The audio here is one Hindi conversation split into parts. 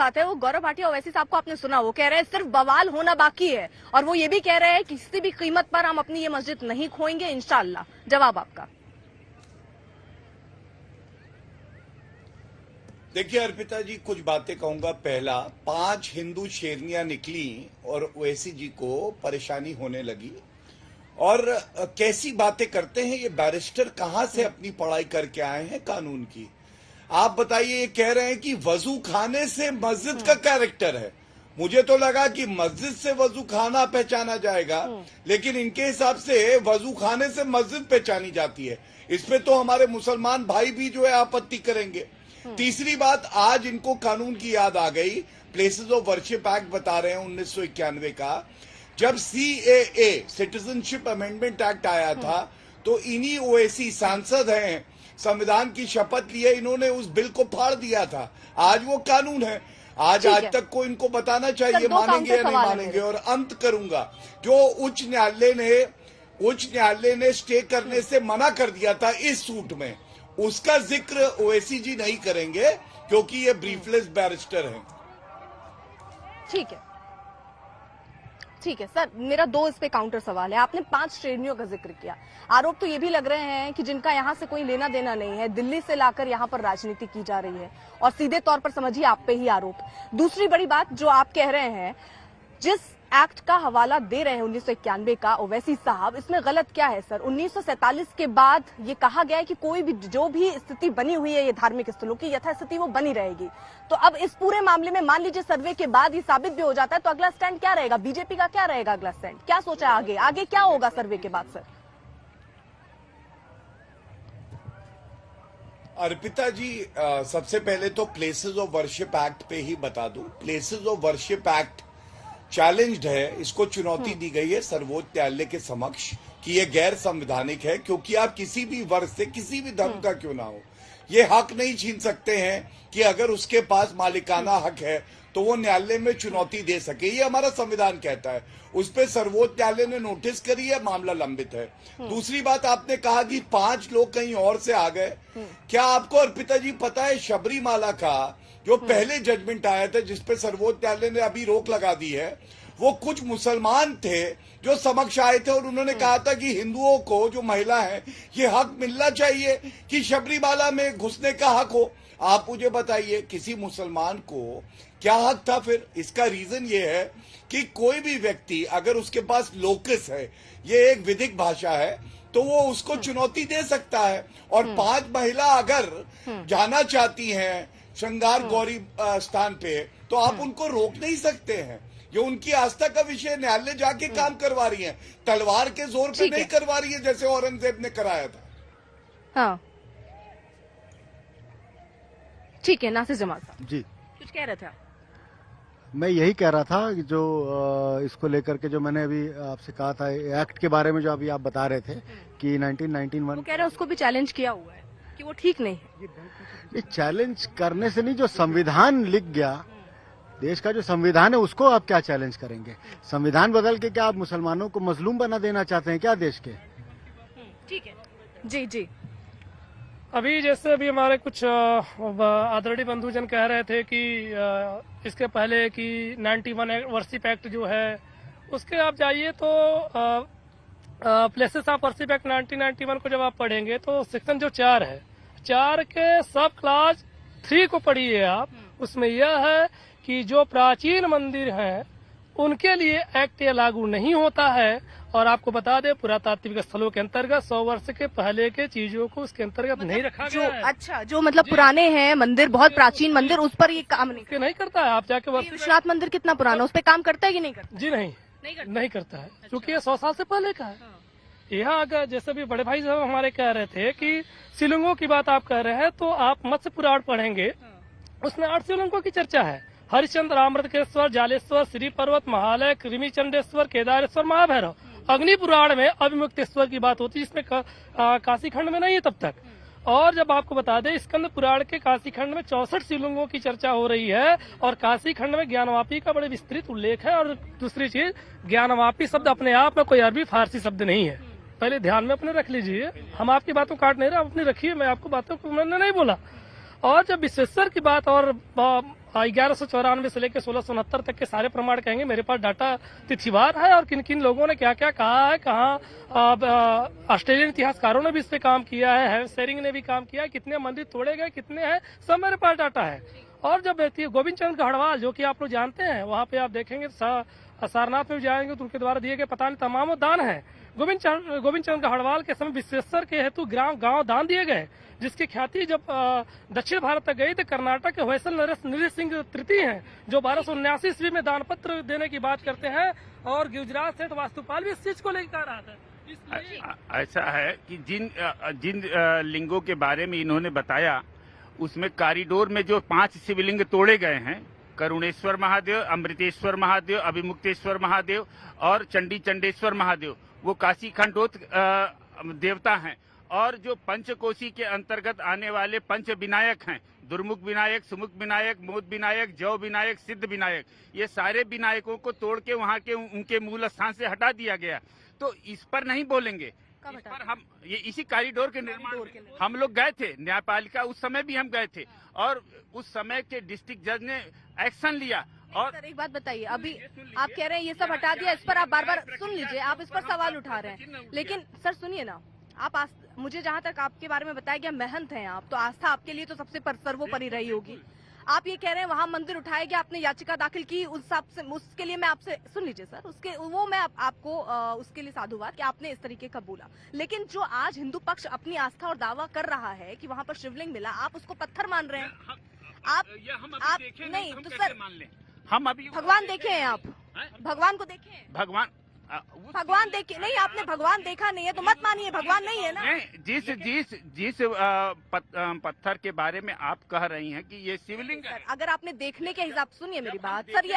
बात है, वो गौरव भाटिया ओवैसी साहब को आपने सुना, वो कह रहे हैं सिर्फ बवाल होना बाकी है, और वो ये भी कह रहे हैं किसी भी कीमत पर हम अपनी ये मस्जिद नहीं खोएंगे इंशाअल्लाह। जवाब आपका। देखिए अर्पिता जी, कुछ बातें कहूंगा। पहला, 5 हिंदू शेरनियां निकली और ओवैसी जी को परेशानी होने लगी, और कैसी बातें करते हैं ये बैरिस्टर, कहां से अपनी पढ़ाई करके आए हैं कानून की। आप बताइए, ये कह रहे हैं कि वजू खाने से मस्जिद का कैरेक्टर है। मुझे तो लगा कि मस्जिद से वजू खाना पहचाना जाएगा, लेकिन इनके हिसाब से वजू खाने से मस्जिद पहचानी जाती है। इसमें तो हमारे मुसलमान भाई भी जो है आपत्ति करेंगे। तीसरी बात, आज इनको कानून की याद आ गई। प्लेसेस ऑफ वर्शिप एक्ट बता रहे हैं 1991 का। जब CAA सिटीजनशिप अमेंडमेंट एक्ट आया था, तो इन्हीं ओवैसी सांसद हैं, संविधान की शपथ लिए, इन्होंने उस बिल को फाड़ दिया था। आज वो कानून है। आज तक को इनको बताना चाहिए मानेंगे या नहीं मानेंगे। और अंत करूंगा, जो उच्च न्यायालय ने स्टे करने से मना कर दिया था इस सूट में, उसका जिक्र ओवैसी जी नहीं करेंगे, क्योंकि ये ब्रीफलेस बैरिस्टर हैं। ठीक है सर, मेरा 2 इस पे काउंटर सवाल है। आपने 5 श्रेणियों का जिक्र किया। आरोप तो ये भी लग रहे हैं कि जिनका यहाँ से कोई लेना देना नहीं है, दिल्ली से लाकर यहाँ पर राजनीति की जा रही है, और सीधे तौर पर समझिए आप पे ही आरोप। दूसरी बड़ी बात जो आप कह रहे हैं, जिस एक्ट का हवाला दे रहे हैं 1991 का ओवैसी साहब, इसमें गलत क्या है सर? 1947 के बाद ये कहा गया है कि कोई भी जो भी स्थिति बनी हुई है ये धार्मिक स्थलों की यथास्थिति वो बनी रहेगी। तो अब इस पूरे मामले में मान लीजिए सर्वे के बाद ये साबित भी हो जाता है, तो अगला स्टैंड क्या रहेगा? बीजेपी का क्या रहेगा अगला स्टैंड? क्या सोचा आगे क्या होगा सर्वे के बाद सर? अर्पिता जी, सबसे पहले तो प्लेसेस ऑफ वर्शिप एक्ट पे ही बता दूं। Places of worship act challenged है, इसको चुनौती दी गई है सर्वोच्च न्यायालय के समक्ष कि ये गैर संवैधानिक है, क्योंकि आप किसी भी वर्ग से, किसी भी धर्म का क्यों ना हो, ये हक नहीं छीन सकते हैं कि अगर उसके पास मालिकाना हक है तो वो न्यायालय में चुनौती दे सके। ये हमारा संविधान कहता है। उस पर सर्वोच्च न्यायालय ने नोटिस करी है, मामला लंबित है। दूसरी बात, आपने कहा कि 5 लोग कहीं और से आ गए। क्या आपको अर्पिता जी पता है, शबरीमाला का जो पहले जजमेंट आया था, जिसपे सर्वोच्च न्यायालय ने अभी रोक लगा दी है, वो कुछ मुसलमान थे जो समक्ष आए थे, और उन्होंने कहा था कि हिंदुओं को, जो महिला है, ये हक मिलना चाहिए कि शबरीमाला में घुसने का हक हो। आप मुझे बताइए, किसी मुसलमान को क्या हक था फिर? इसका रीजन ये है कि कोई भी व्यक्ति, अगर उसके पास लोकस है, ये एक विधिक भाषा है, तो वो उसको चुनौती दे सकता है। और 5 महिला अगर जाना चाहती हैं श्रृंगार गौरी स्थान पे, तो आप उनको रोक नहीं सकते हैं। ये उनकी आस्था का विषय, न्यायालय जाके काम करवा रही है, तलवार के जोर पे नहीं करवा रही है जैसे औरंगजेब ने कराया था। हाँ ठीक है, नासिर जमाल साहब जी कुछ कह रहे थे आप? मैं यही कह रहा था कि जो इसको लेकर के जो मैंने अभी आपसे कहा था, एक्ट के बारे में जो अभी आप बता रहे थे कि 1991 वो कह रहे हैं उसको भी चैलेंज किया हुआ है कि वो ठीक नहीं है। ये चैलेंज करने से नहीं, जो संविधान लिख गया, देश का जो संविधान है, उसको आप क्या चैलेंज करेंगे? संविधान बदल के क्या आप मुसलमानों को मजलूम बना देना चाहते हैं क्या देश के? ठीक है जी। अभी जैसे अभी हमारे कुछ आदरणीय बंधुजन कह रहे थे कि इसके पहले कि 91 वर्शिप एक्ट जो है, उसके आप जाइए तो प्लेसेस ऑफ वर्शिप एक्ट 1991 को जब आप पढ़ेंगे तो सेक्शन जो 4 है, 4 के सब क्लास 3 को पढ़िए आप। उसमें यह है कि जो प्राचीन मंदिर हैं उनके लिए एक्ट ये लागू नहीं होता है। और आपको बता दें, पुरातात्विक स्थलों के अंतर्गत 100 वर्ष के पहले के चीजों को उसके अंतर्गत नहीं रखा गया है। अच्छा, जो मतलब पुराने हैं मंदिर, बहुत प्राचीन मंदिर, उस पर ये काम नहीं करता है। आप जाके विश्वनाथ मंदिर कितना पुराना, उस पर काम करता है कि नहीं करता? जी नहीं करता है, क्योंकि ये 100 साल से पहले का है। यहाँ अगर जैसे भी बड़े भाई साहब हमारे कह रहे थे कि शिवलिंगों की बात आप कह रहे हैं, तो आप मत्स्य पुराण पढ़ेंगे, उसमें 8 शिवलिंगों की चर्चा है। हरिश्चंद्र, अमृतकेश्वर, जालेश्वर, श्री पर्वत, महालय, कृमि चंडेश्वर, केदारेश्वर, महाभैरव। अग्नि पुराण में अभिमुक्तेश्वर की बात होती है, जिसमें काशी खंड में नहीं है तब तक। और जब आपको बता दें, स्कंद पुराण के काशी खंड में 64 शिवलिंगों की चर्चा हो रही है, और काशी खंड में ज्ञानवापी का बड़े विस्तृत उल्लेख है। और दूसरी चीज, ज्ञानवापी शब्द अपने आप में कोई अरबी फारसी शब्द नहीं है, पहले ध्यान में अपने रख लीजिए। हम आपकी बातों काट नहीं रहे, आप अपनी रखिए, मैं आपको बातों को मैंने नहीं बोला। और जब विश्वेश्वर की बात और 1194 से लेकर 1669 तक के सारे प्रमाण कहेंगे। मेरे पास डाटा तिथिवार है और किन किन लोगों ने क्या क्या कहा है, कहाँ ऑस्ट्रेलियन इतिहासकारों ने भी इस पे काम किया है, हैव शेरिंग ने भी काम किया है, कितने मंदिर तोड़े गए, कितने हैं, सब मेरे पास डाटा है। और जब गोविंद चंद्र गढ़वाल, जो कि आप लोग जानते हैं, वहाँ पे आप देखेंगे सारनाथ में भी जाएंगे तो उनके द्वारा दिए गए पता नहीं तमाम दान है। गोविंद चंद्र गढ़वाल के समय विश्वेश्वर के हेतु गांव दान दिए गए, जिसकी ख्याति जब दक्षिण भारत तक गई तो कर्नाटक के होयसल नरेश सिंह तृतीय हैं, जो 1279 ईस्वी में दान पत्र देने की बात करते हैं। और गुजरात से तो वास्तुपाल भी इस चीज को लेकर रहा था। ऐसा है कि जिन लिंगों के बारे में इन्होंने बताया, उसमें कॉरिडोर में जो 5 शिवलिंग तोड़े गए हैं, करुणेश्वर महादेव, अमृतेश्वर महादेव, अभिमुक्तेश्वर महादेव और चंडेश्वर महादेव, वो काशी खंडोत देवता हैं। और जो पंचकोशी के अंतर्गत आने वाले पंच विनायक हैं, दुर्मुख विनायक, सुमुख विनायक, मोद विनायक, जव विनायक, सिद्ध विनायक, ये सारे विनायकों को तोड़ के वहाँ के उनके मूल स्थान से हटा दिया गया। तो इस पर नहीं बोलेंगे, इस पर हम ये इसी कॉरिडोर के निर्माण में हम लोग गए थे, न्यायपालिका उस समय भी हम गए थे और उस समय के डिस्ट्रिक्ट जज ने एक्शन लिया। और सर एक बात बताइए, अभी आप कह रहे हैं ये सब हटा दिया, इस पर आप बार बार सुन लीजिए, आप इस पर सवाल उठा रहे हैं, लेकिन सर सुनिए ना, आप मुझे जहाँ तक आपके बारे में बताया गया महंत हैं आप, तो आस्था आपके लिए तो सबसे सर्वोपरि रही होगी। आप ये कह रहे हैं वहाँ मंदिर उठाया गया, आपने याचिका दाखिल की, उस हिसाब से उसके लिए मैं आपसे सुन लीजिए सर, उसके वो मैं आपको उसके लिए साधुवाद कि आपने इस तरीके का बोला। लेकिन जो आज हिंदू पक्ष अपनी आस्था और दावा कर रहा है कि वहाँ पर शिवलिंग मिला, आप उसको पत्थर मान रहे हैं। आप नहीं तो सर मान लें, हम अभी भगवान देखे हैं, आप भगवान को देखे हैं? भगवान देखे नहीं, आपने भगवान देखा नहीं है तो मत मानिए, भगवान नहीं है ना। जिस पत्थर के बारे में आप कह रही हैं कि ये शिवलिंग है, अगर आपने देखने के हिसाब, सुनिए मेरी बात सर, ये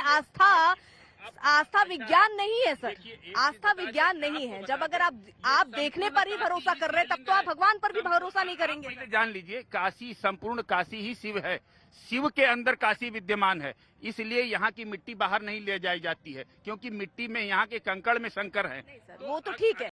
आस्था विज्ञान नहीं है सर, आस्था विज्ञान नहीं है। जब अगर आप देखने पर ही भरोसा कर रहे हैं, तब तो आप भगवान पर भी भरोसा नहीं करेंगे। जान लीजिए, काशी, संपूर्ण काशी ही शिव है, शिव के अंदर काशी विद्यमान है, इसलिए यहाँ की मिट्टी बाहर नहीं ले जाई जाती है, क्योंकि मिट्टी में यहाँ के कंकड़ में शंकर है। वो तो ठीक है।